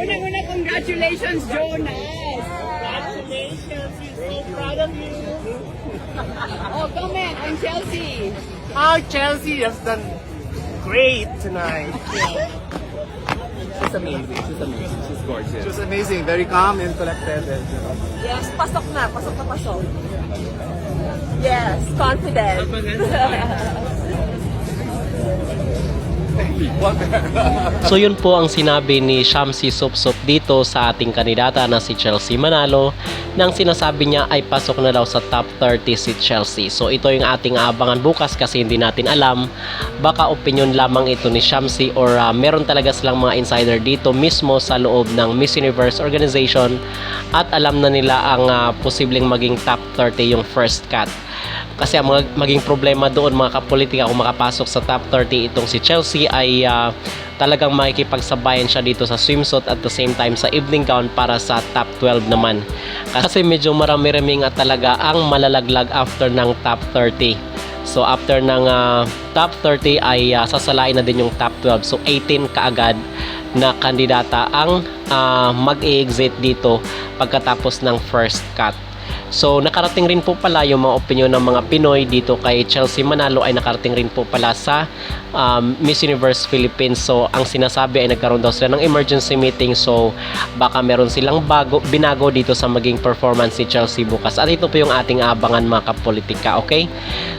Una-una, congratulations, Jonas! Congratulations, we're so proud of you. Oh, comment on Chelsea. Oh, Chelsea has done great tonight. She's amazing. She's amazing. She's gorgeous. She was amazing, very calm and collected. And, Yes, pasok na pasok. Yes, confident. So yun po ang sinabi ni Shamsi Supsup dito sa ating kandidata na si Chelsea Manalo nang sinasabi niya ay pasok na daw sa top 30 si Chelsea. So ito yung ating aabangan bukas kasi hindi natin alam, baka opinion lamang ito ni Shamsi or meron talaga silang mga insider dito mismo sa loob ng Miss Universe organization at alam na nila ang posibleng maging top 30 yung first cut. Kasi ang maging problema doon mga kapolitika kung makapasok sa top 30 itong si Chelsea ay talagang makikipagsabayan siya dito sa swimsuit at the same time sa evening gown para sa top 12 naman. Kasi medyo marami-raming at talaga ang malalaglag after ng top 30. So after ng top 30 ay sasalain na din yung top 12. So 18 kaagad na kandidata ang mag-exit dito pagkatapos ng first cut. So nakarating rin po pala yung mga opinion ng mga Pinoy dito kay Chelsea Manalo ay nakarating rin po pala sa Miss Universe Philippines. So ang sinasabi ay nagkaroon daw sila ng emergency meeting, so baka meron silang binago dito sa maging performance ni Chelsea bukas. At ito po yung ating abangan mga kapolitika, okay?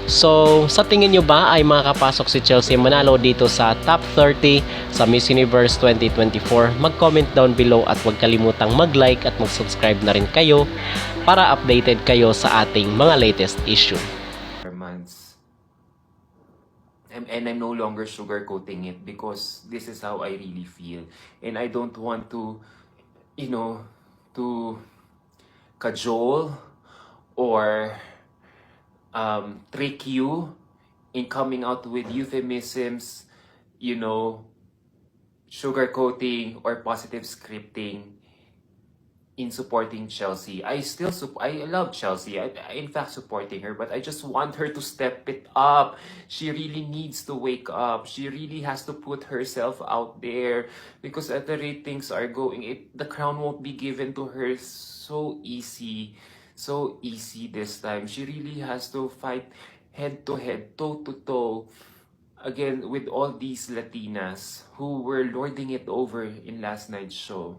So sa tingin nyo ba ay makakapasok si Chelsea Manalo dito sa top 30 sa Miss Universe 2024? Mag-comment down below at huwag kalimutang mag-like at mag-subscribe na rin kayo para updated kayo sa ating mga latest issue. Months. And I'm no longer sugarcoating it because this is how I really feel. And I don't want to, to cajole or trick you in coming out with euphemisms, sugarcoating or positive scripting in supporting Chelsea. I love Chelsea. I in fact supporting her, but I just want her to step it up. She really needs to wake up. She really has to put herself out there because at the rate things are going, the crown won't be given to her so easy this time. She really has to fight head to head, toe to toe again with all these Latinas who were lording it over in last night's show.